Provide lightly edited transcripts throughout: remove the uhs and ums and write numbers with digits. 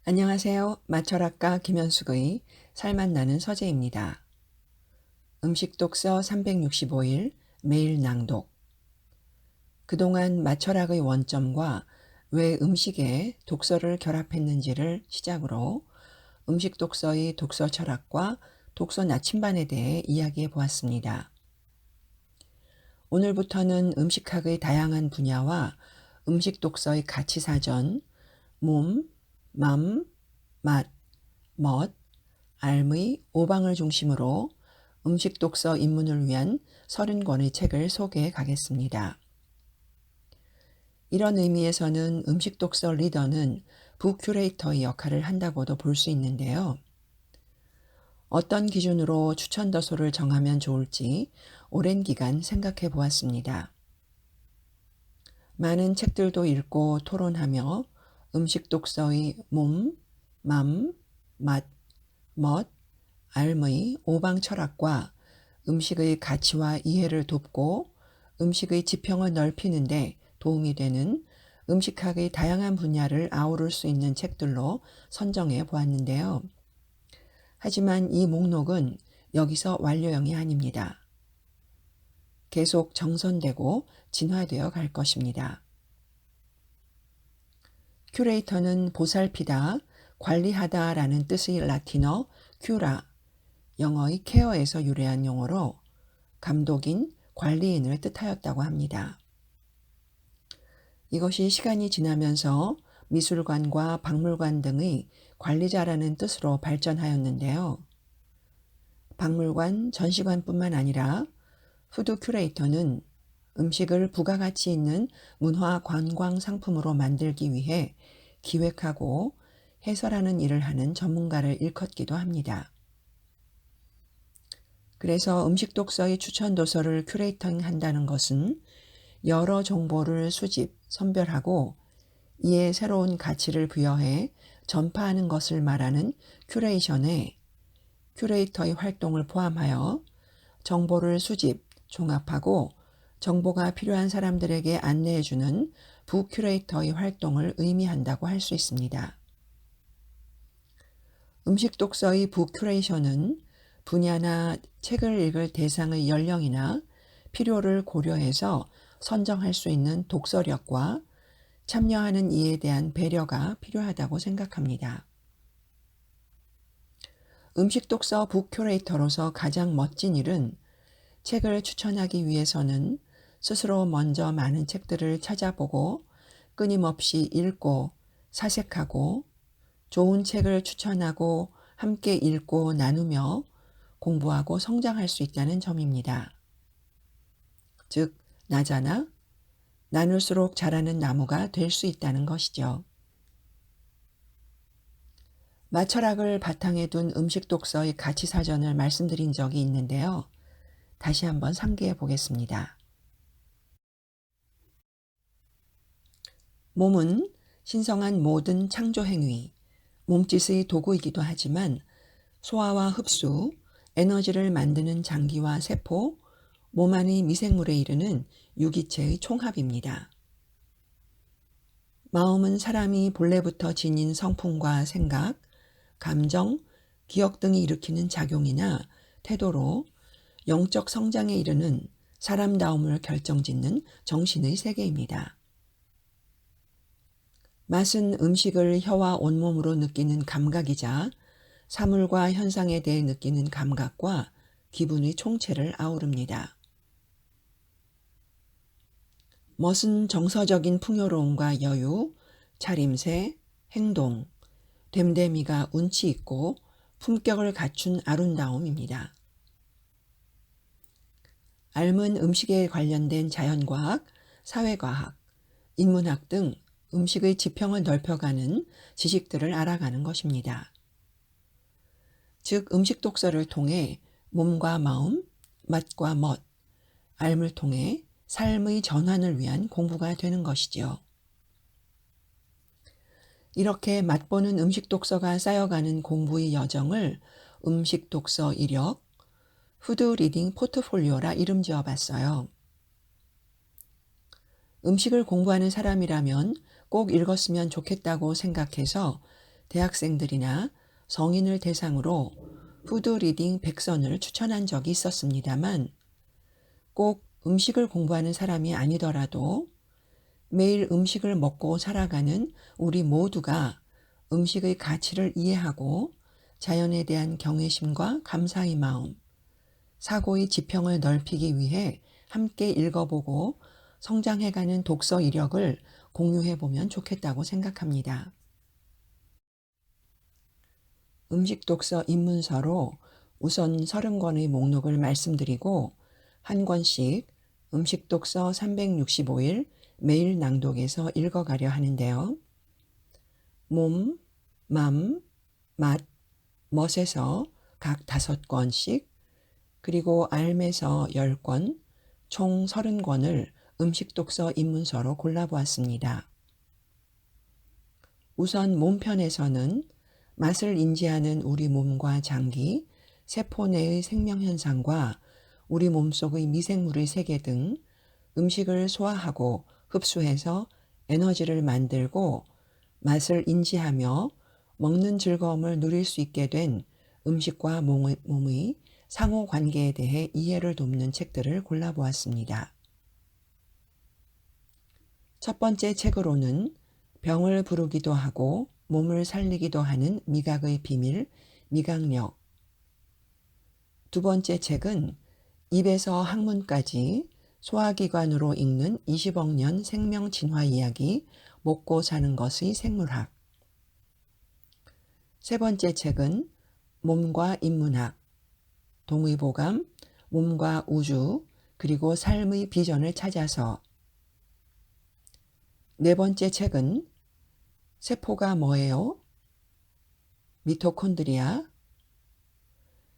안녕하세요. 마철학과 김현숙의 살맛나는 서재입니다. 음식 독서 365일 매일 낭독. 그동안 마철학의 원점과 왜 음식에 독서를 결합했는지를 시작으로 음식 독서의 독서 철학과 독서 나침반에 대해 이야기해 보았습니다. 오늘부터는 음식학의 다양한 분야와 음식 독서의 가치사전, 몸, 맘, 맛, 멋, 알의 5방을 중심으로 음식 독서 입문을 위한 30권의 책을 소개해 가겠습니다. 이런 의미에서는 음식 독서 리더는 북큐레이터의 역할을 한다고도 볼 수 있는데요. 어떤 기준으로 추천 도서를 정하면 좋을지 오랜 기간 생각해 보았습니다. 많은 책들도 읽고 토론하며 음식 독서의 몸, 맘, 맛, 멋, 알의 5방 철학과 음식의 가치와 이해를 돕고 음식의 지평을 넓히는데 도움이 되는 음식학의 다양한 분야를 아우를 수 있는 책들로 선정해 보았는데요. 하지만 이 목록은 여기서 완료형이 아닙니다. 계속 정선되고 진화되어 갈 것입니다. 큐레이터는 보살피다, 관리하다 라는 뜻의 라틴어 큐라, 영어의 케어에서 유래한 용어로 감독인, 관리인을 뜻하였다고 합니다. 이것이 시간이 지나면서 미술관과 박물관 등의 관리자라는 뜻으로 발전하였는데요. 박물관, 전시관뿐만 아니라 푸드 큐레이터는 음식을 부가가치 있는 문화 관광 상품으로 만들기 위해 기획하고 해설하는 일을 하는 전문가를 일컫기도 합니다. 그래서 음식 독서의 추천 도서를 큐레이팅 한다는 것은 여러 정보를 수집, 선별하고 이에 새로운 가치를 부여해 전파하는 것을 말하는 큐레이션에 큐레이터의 활동을 포함하여 정보를 수집, 종합하고 정보가 필요한 사람들에게 안내해주는 부큐레이터의 활동을 의미한다고 할 수 있습니다. 음식 독서의 부큐레이션은 분야나 책을 읽을 대상의 연령이나 필요를 고려해서 선정할 수 있는 독서력과 참여하는 이에 대한 배려가 필요하다고 생각합니다. 음식 독서 북큐레이터로서 가장 멋진 일은 책을 추천하기 위해서는 스스로 먼저 많은 책들을 찾아보고 끊임없이 읽고 사색하고 좋은 책을 추천하고 함께 읽고 나누며 공부하고 성장할 수 있다는 점입니다. 즉, 나잖아 나눌수록 자라는 나무가 될 수 있다는 것이죠. 마철학을 바탕에 둔 음식 독서의 가치사전을 말씀드린 적이 있는데요. 다시 한번 상기해 보겠습니다. 몸은 신성한 모든 창조 행위, 몸짓의 도구이기도 하지만 소화와 흡수, 에너지를 만드는 장기와 세포, 몸 안의 미생물에 이르는 유기체의 총합입니다. 마음은 사람이 본래부터 지닌 성품과 생각, 감정, 기억 등이 일으키는 작용이나 태도로 영적 성장에 이르는 사람다움을 결정짓는 정신의 세계입니다. 맛은 음식을 혀와 온몸으로 느끼는 감각이자 사물과 현상에 대해 느끼는 감각과 기분의 총체를 아우릅니다. 멋은 정서적인 풍요로움과 여유, 차림새, 행동, 됨됨이가 운치 있고 품격을 갖춘 아름다움입니다. 알은 음식에 관련된 자연과학, 사회과학, 인문학 등 음식의 지평을 넓혀가는 지식들을 알아가는 것입니다. 즉 음식 독서를 통해 몸과 마음, 맛과 멋, 알을 통해 삶의 전환을 위한 공부가 되는 것이지요. 이렇게 맛보는 음식 독서가 쌓여가는 공부의 여정을 음식 독서 이력, 푸드 리딩 포트폴리오라 이름 지어봤어요. 음식을 공부하는 사람이라면 꼭 읽었으면 좋겠다고 생각해서 대학생들이나 성인을 대상으로 푸드 리딩 100선을 추천한 적이 있었습니다만 꼭 음식을 공부하는 사람이 아니더라도 매일 음식을 먹고 살아가는 우리 모두가 음식의 가치를 이해하고 자연에 대한 경외심과 감사의 마음, 사고의 지평을 넓히기 위해 함께 읽어보고 성장해가는 독서 이력을 공유해보면 좋겠다고 생각합니다. 음식 독서 입문서로 우선 30권의 목록을 말씀드리고 한 권씩 음식 독서 365일 매일 낭독에서 읽어가려 하는데요. 몸, 맘, 맛, 멋에서 각 5권씩 그리고 알매서 10권, 총 30권을 음식 독서 입문서로 골라보았습니다. 우선 몸편에서는 맛을 인지하는 우리 몸과 장기, 세포 내의 생명현상과 우리 몸속의 미생물의 세계 등 음식을 소화하고 흡수해서 에너지를 만들고 맛을 인지하며 먹는 즐거움을 누릴 수 있게 된 음식과 몸의 상호 관계에 대해 이해를 돕는 책들을 골라보았습니다. 첫 번째 책으로는 병을 부르기도 하고 몸을 살리기도 하는 미각의 비밀, 미각력. 두 번째 책은 입에서 학문까지 소화기관으로 읽는 20억 년 생명 진화 이야기, 먹고 사는 것의 생물학. 세 번째 책은 몸과 인문학, 동의보감, 몸과 우주, 그리고 삶의 비전을 찾아서. 네 번째 책은 세포가 뭐예요? 미토콘드리아.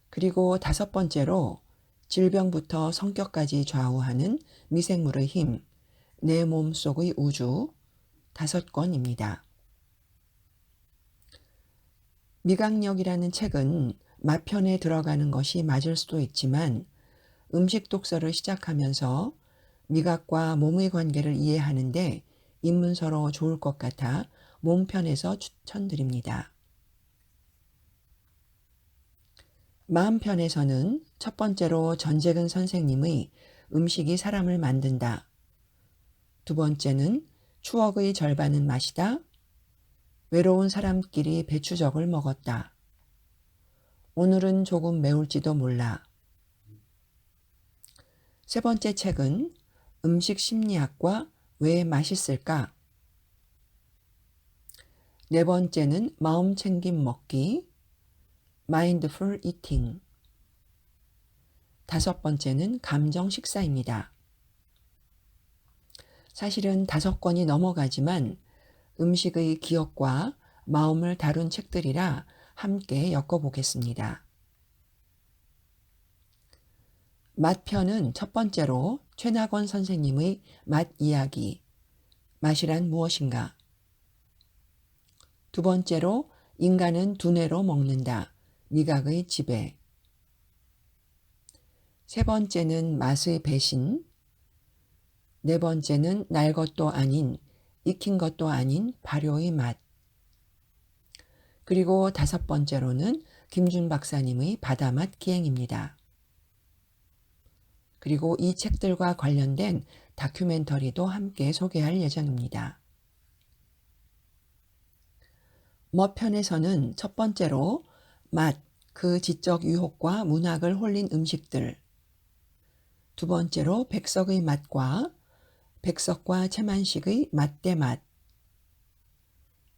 그리고 다섯 번째로 질병부터 성격까지 좌우하는 미생물의 힘, 내 몸속의 우주 5권입니다. 미각력이라는 책은 맛편에 들어가는 것이 맞을 수도 있지만 음식 독서를 시작하면서 미각과 몸의 관계를 이해하는데 입문서로 좋을 것 같아 몸편에서 추천드립니다. 마음편에서는 첫 번째로 전재근 선생님의 음식이 사람을 만든다. 두 번째는 추억의 절반은 맛이다. 외로운 사람끼리 배추젓을 먹었다. 오늘은 조금 매울지도 몰라. 세 번째 책은 음식 심리학과 왜 맛있을까? 네 번째는 마음 챙김 먹기, 마인드풀 이팅. 다섯 번째는 감정 식사입니다. 사실은 5권이 넘어가지만 음식의 기억과 마음을 다룬 책들이라 함께 엮어보겠습니다. 맛편은 첫 번째로 최낙원 선생님의 맛 이야기, 맛이란 무엇인가? 두 번째로 인간은 두뇌로 먹는다, 미각의 지배. 세 번째는 맛의 배신. 네 번째는 날 것도 아닌, 익힌 것도 아닌 발효의 맛. 그리고 다섯 번째로는 김준 박사님의 바다맛 기행입니다. 그리고 이 책들과 관련된 다큐멘터리도 함께 소개할 예정입니다. 멋편에서는 첫 번째로 맛, 그 지적 유혹과 문학을 홀린 음식들. 두 번째로 백석의 맛과 백석과 최만식의 맛 대 맛.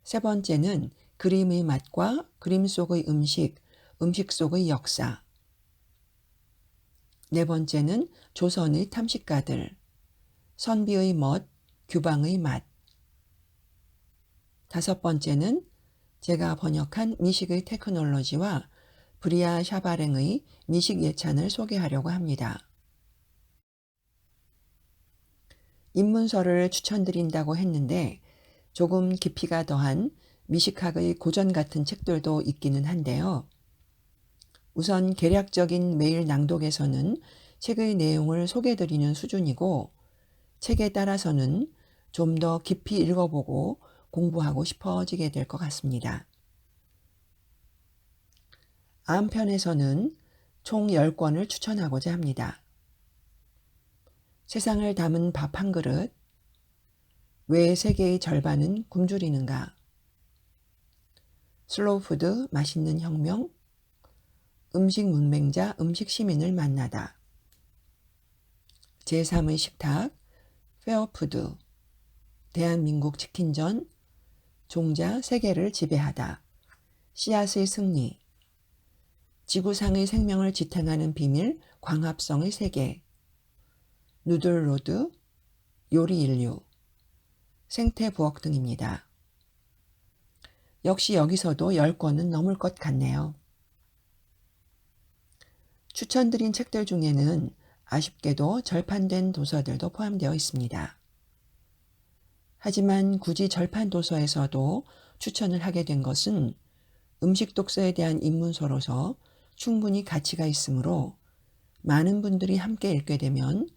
세 번째는 그림의 맛과 그림 속의 음식, 음식 속의 역사. 네 번째는 조선의 탐식가들, 선비의 멋, 규방의 맛. 다섯 번째는 제가 번역한 미식의 테크놀로지와 브리아 샤바랭의 미식 예찬을 소개하려고 합니다. 입문서를 추천드린다고 했는데 조금 깊이가 더한 미식학의 고전 같은 책들도 있기는 한데요. 우선 개략적인 매일 낭독에서는 책의 내용을 소개드리는 수준이고 책에 따라서는 좀 더 깊이 읽어보고 공부하고 싶어지게 될 것 같습니다. 암편에서는 총 10권을 추천하고자 합니다. 세상을 담은 밥 한 그릇, 왜 세계의 절반은 굶주리는가, 슬로우푸드 맛있는 혁명, 음식 문맹자 음식 시민을 만나다, 제3의 식탁, 페어푸드, 대한민국 치킨전, 종자 세계를 지배하다, 씨앗의 승리, 지구상의 생명을 지탱하는 비밀 광합성의 세계, 누들로드, 요리 인류, 생태 부엌 등입니다. 역시 여기서도 10권은 넘을 것 같네요. 추천드린 책들 중에는 아쉽게도 절판된 도서들도 포함되어 있습니다. 하지만 굳이 절판 도서에서도 추천을 하게 된 것은 음식 독서에 대한 입문서로서 충분히 가치가 있으므로 많은 분들이 함께 읽게 되면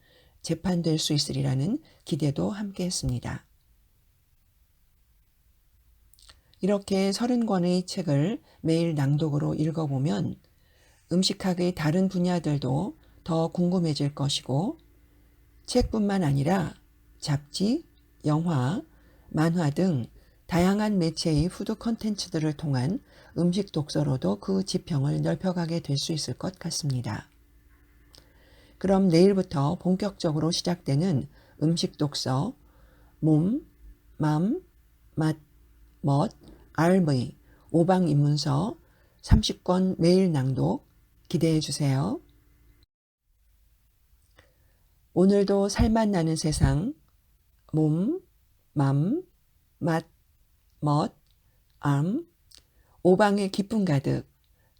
재판될 수 있으리라는 기대도 함께 했습니다. 이렇게 30권의 책을 매일 낭독으로 읽어보면 음식학의 다른 분야들도 더 궁금해질 것이고 책뿐만 아니라 잡지, 영화, 만화 등 다양한 매체의 푸드 콘텐츠들을 통한 음식 독서로도 그 지평을 넓혀가게 될 수 있을 것 같습니다. 그럼 내일부터 본격적으로 시작되는 음식 독서, 몸, 맘, 맛, 멋, 알의 5방 입문서 30권 매일 낭독 기대해 주세요. 오늘도 살맛 나는 세상, 몸, 맘, 맛, 멋, 암, 5방의 기쁨 가득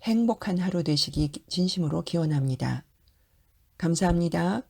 행복한 하루 되시기 진심으로 기원합니다. 감사합니다.